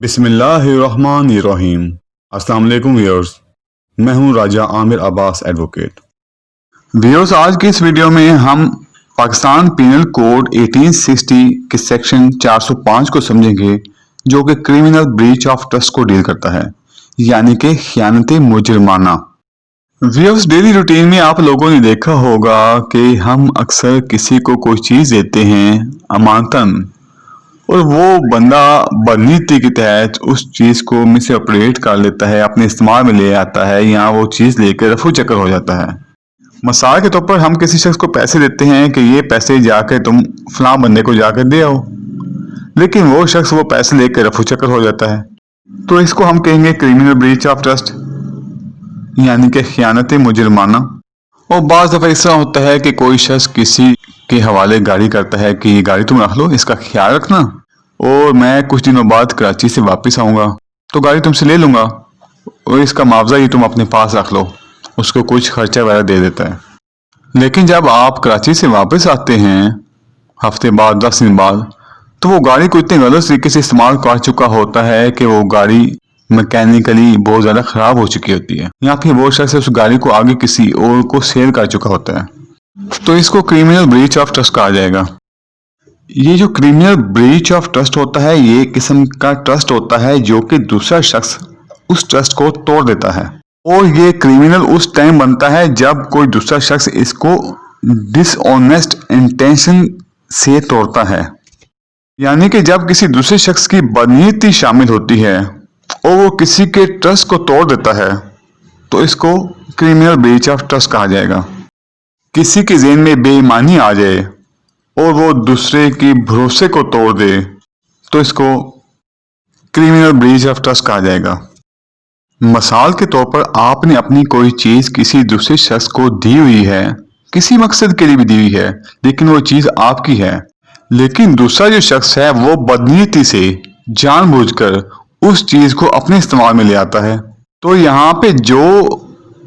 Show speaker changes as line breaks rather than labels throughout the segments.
बिस्मिल्लाहिर्रहमानिर्रहीम। अस्सलाम वालेकुम व्यूअर्स, मैं हूं राजा आमिर अब्बास एडवोकेट। व्यूअर्स, आज की इस वीडियो में हम पाकिस्तान पीनल कोड 1860 के सेक्शन 405 को समझेंगे, जो कि क्रिमिनल ब्रीच ऑफ ट्रस्ट को डील करता है, यानी कि खयानत मुजरमाना। व्यूअर्स, डेली रूटीन में आप लोगों ने देखा होगा कि हम अक्सर किसी को कोई चीज़ देते हैं अमानतन, और वो बंदा बदनीति के तहत उस चीज़ को मिस ऑपरेट कर लेता है, अपने इस्तेमाल में ले आता है, या वो चीज़ लेकर रफू चक्कर हो जाता है। मिसाल के तौर पर हम किसी शख्स को पैसे देते हैं कि ये पैसे जाकर तुम फलां बंदे को जाकर दे आओ, लेकिन वो शख्स वो पैसे लेकर रफू चक्कर हो जाता है, तो इसको हम कहेंगे क्रिमिनल ब्रीच ऑफ ट्रस्ट, यानी कि खयानत मुजरमाना। और बाज़ दफ़ा इस तरह होता है कि कोई शख्स किसी के हवाले गाड़ी करता है कि ये गाड़ी तुम रख लो, इसका ख्याल रखना, और मैं कुछ दिनों बाद कराची से वापस आऊँगा तो गाड़ी तुमसे ले लूँगा, और इसका मुआवजा ये तुम अपने पास रख लो। उसको कुछ खर्चा वगैरह दे देता है। लेकिन जब आप कराची से वापस आते हैं हफ्ते बाद, 10 दिन बाद, तो वो गाड़ी को इतने गलत तरीके से इस्तेमाल कर चुका होता है कि वो गाड़ी मैकेनिकली बहुत ज़्यादा ख़राब हो चुकी होती है, या फिर वो शख्स उस गाड़ी को आगे किसी और को सेल कर चुका होता है, तो इसको क्रिमिनल ब्रीच ऑफ ट्रस्ट कहा जाएगा। ये जो क्रिमिनल ब्रीच ऑफ ट्रस्ट होता है, ये किस्म का ट्रस्ट होता है जो कि दूसरा शख्स उस ट्रस्ट को तोड़ देता है, और ये क्रिमिनल उस टाइम बनता है जब कोई दूसरा शख्स इसको डिसऑनेस्ट इंटेंशन से तोड़ता है, यानी कि जब किसी दूसरे शख्स की बदनीयती शामिल होती है और वो किसी के ट्रस्ट को तोड़ देता है, तो इसको क्रिमिनल ब्रीच ऑफ ट्रस्ट कहा जाएगा। किसी के ज़हन में बेईमानी आ जाए और वो दूसरे की भरोसे को तोड़ दे, तो इसको क्रिमिनल ब्रीच ऑफ ट्रस्ट कहा जाएगा। मिसाल के तौर पर आपने अपनी कोई चीज़ किसी दूसरे शख्स को दी हुई है, किसी मकसद के लिए भी दी हुई है, लेकिन वो चीज़ आपकी है, लेकिन दूसरा जो शख्स है वो बदनीयती से जानबूझकर उस चीज़ को अपने इस्तेमाल में ले आता है। तो यहाँ पे जो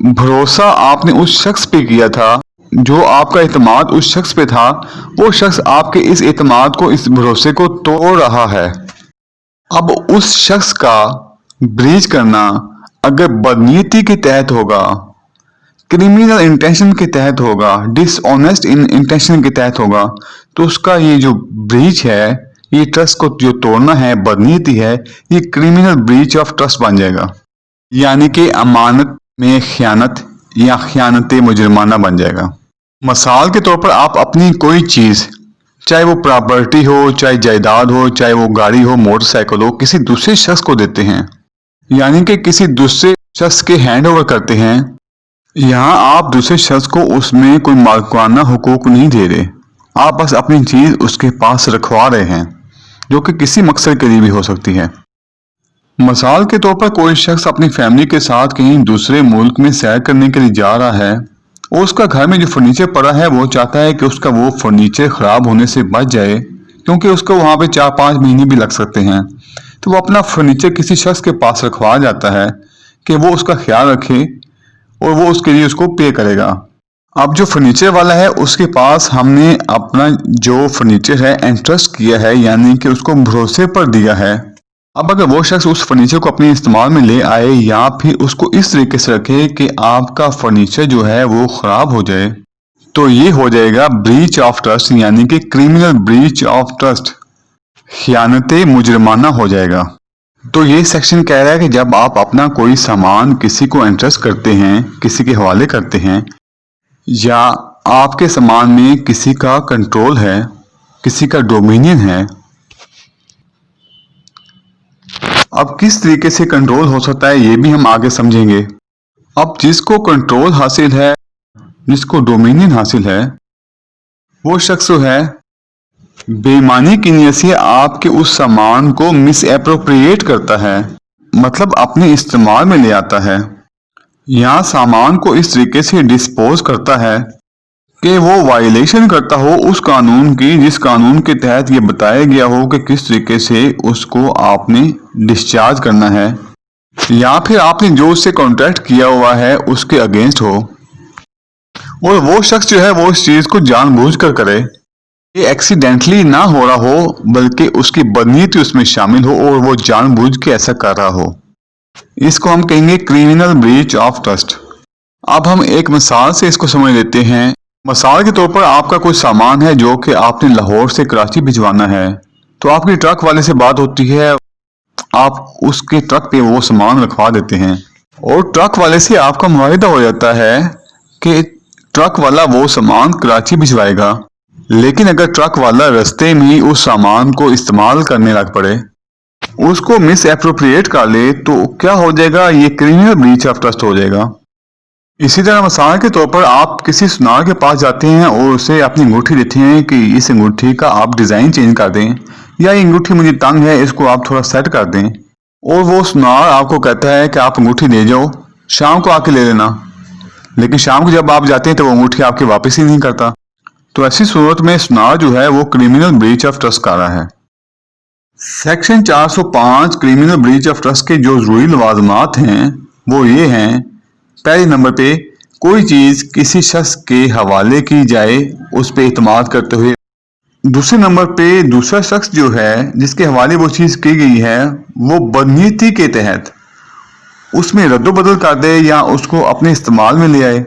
भरोसा आपने उस शख्स पे किया था, जो आपका एतमाद उस शख्स पे था, वो शख्स आपके इस एतमाद को, इस भरोसे को तोड़ रहा है। अब उस शख्स का ब्रीच करना अगर बदनीयती के तहत होगा, क्रिमिनल इंटेंशन के तहत होगा, डिसऑनेस्ट इंटेंशन के तहत होगा, तो उसका ये जो ब्रीच है, ये ट्रस्ट को जो तोड़ना है, बदनीयती है, ये क्रिमिनल ब्रीच ऑफ ट्रस्ट बन जाएगा, यानी कि अमानत में खयानत या खयानत मुजरमाना बन जाएगा। मिसाल के तौर पर आप अपनी कोई चीज़, चाहे वो प्रॉपर्टी हो, चाहे जायदाद हो, चाहे वो गाड़ी हो, मोटरसाइकिल हो, किसी दूसरे शख्स को देते हैं, यानी कि किसी दूसरे शख्स के हैंड ओवर करते हैं। यहाँ आप दूसरे शख्स को उसमें कोई मालिकाना हुकूक नहीं दे रहे, आप बस अपनी चीज़ उसके पास रखवा रहे हैं, जो कि किसी मकसद के लिए भी हो सकती है। मिसाल के तौर पर कोई शख्स अपनी फैमिली के साथ कहीं दूसरे मुल्क में सैर करने के लिए जा रहा है, और उसका घर में जो फर्नीचर पड़ा है, वो चाहता है कि उसका वो फर्नीचर ख़राब होने से बच जाए, क्योंकि उसको वहाँ पे 4-5 महीने भी लग सकते हैं। तो वो अपना फर्नीचर किसी शख्स के पास रखवा जाता है कि वो उसका ख्याल रखे, और वो उसके लिए उसको पे करेगा। अब जो फर्नीचर वाला है, उसके पास हमने अपना जो फर्नीचर है एंट्रस्ट किया है, यानी कि उसको भरोसे पर दिया है। अब अगर वो शख्स उस फर्नीचर को अपने इस्तेमाल में ले आए, या फिर उसको इस तरीके से रखे कि आपका फर्नीचर जो है वो ख़राब हो जाए, तो ये हो जाएगा ब्रीच ऑफ ट्रस्ट, यानी कि क्रिमिनल ब्रीच ऑफ ट्रस्ट, खयानत मुजरमाना हो जाएगा। तो ये सेक्शन कह रहा है कि जब आप अपना कोई सामान किसी को एंट्रस्ट करते हैं, किसी के हवाले करते हैं, या आपके सामान में किसी का कंट्रोल है, किसी का डोमिनियन है। अब किस तरीके से कंट्रोल हो सकता है, ये भी हम आगे समझेंगे। अब जिसको कंट्रोल हासिल है, जिसको डोमिनियन हासिल है, वो शख्स है बेईमानी की नीयत से आपके उस सामान को मिस एप्रोप्रिएट करता है, मतलब अपने इस्तेमाल में ले आता है, या सामान को इस तरीके से डिस्पोज करता है कि वो वायलेशन करता हो उस कानून की, जिस कानून के तहत ये बताया गया हो कि किस तरीके से उसको आपने डिस्चार्ज करना है, या फिर आपने जो उससे कॉन्ट्रैक्ट किया हुआ है उसके अगेंस्ट हो, और वो शख्स जो है वो इस चीज़ को जानबूझकर करे, ये एक्सीडेंटली ना हो रहा हो बल्कि उसकी बदनीयती उसमें शामिल हो और वो जानबूझ के ऐसा कर रहा हो। इसको हम कहेंगे क्रिमिनल ब्रीच ऑफ ट्रस्ट। अब हम एक मिसाल से इसको समझ लेते हैं। मिसाल के तौर पर आपका कोई सामान है जो कि आपने लाहौर से कराची भिजवाना है, तो आपकी ट्रक वाले से बात होती है, आप उसके ट्रक पे वो सामान रखवा देते हैं और ट्रक वाले से आपका मुआहिदा हो जाता है कि ट्रक वाला वो सामान कराची भिजवाएगा। लेकिन अगर ट्रक वाला रास्ते में उस सामान को इस्तेमाल करने लग पड़े, उसको मिस एप्रोप्रिएट कर ले, तो क्या हो जाएगा? ये क्रिमिनल ब्रीच ऑफ ट्रस्ट हो जाएगा। इसी तरह मिसाल के तौर पर आप किसी सुनार के पास जाते हैं और उसे अपनी अंगूठी देते हैं कि इस अंगूठी का आप डिज़ाइन चेंज कर दें, या ये अंगूठी मुझे तंग है, इसको आप थोड़ा सेट कर दें। और वो सुनार आपको कहता है कि आप अंगूठी दे जाओ, शाम को आके ले लेना। लेकिन शाम को जब आप जाते हैं तो वो अंगूठी आपके वापस ही नहीं करता। तो ऐसी सूरत में सुनार जो है वो क्रिमिनल ब्रीच ऑफ ट्रस्ट कर रहा है। Section 405 criminal breach of trust के जो जरूरी लवाजमात हैं वो ये हैं। पहले नंबर पे कोई चीज़ किसी शख्स के हवाले की जाए उस पे इत्माद करते हुए। दूसरे नंबर पे दूसरा शख्स जो है जिसके हवाले वो चीज़ की गई है वो बदनीयती के तहत उसमें रद्दोबदल कर दे या उसको अपने इस्तेमाल में ले आए।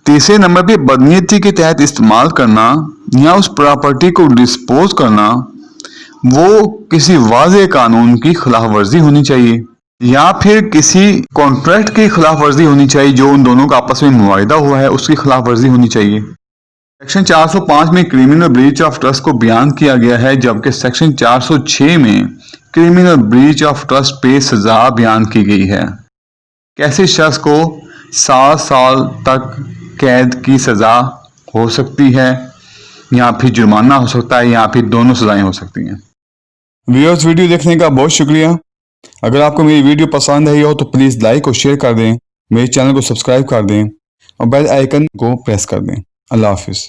तीसरे नंबर पे बदनीयती के तहत इस्तेमाल करना या उस प्रॉपर्टी को डिस्पोज करना वो किसी वाज़े कानून की खिलाफ वर्जी होनी चाहिए या फिर किसी कॉन्ट्रैक्ट की खिलाफ वर्जी होनी चाहिए जो उन दोनों का आपस में मुआहिदा हुआ है, उसकी खिलाफ वर्जी होनी चाहिए। सेक्शन 405 में क्रिमिनल ब्रीच ऑफ ट्रस्ट को बयान किया गया है, जबकि सेक्शन 406 में क्रिमिनल ब्रीच ऑफ ट्रस्ट पे सजा बयान की गई है। कैसे शख्स को 7 साल तक कैद की सजा हो सकती है, या फिर जुर्माना हो सकता है, या फिर दोनों सजाएं हो सकती हैं। व्यूअर्स, वीडियो देखने का बहुत शुक्रिया। अगर आपको मेरी वीडियो पसंद आई हो तो प्लीज़ लाइक और शेयर कर दें, मेरे चैनल को सब्सक्राइब कर दें और बेल आइकन को प्रेस कर दें। अल्लाह हाफिज़।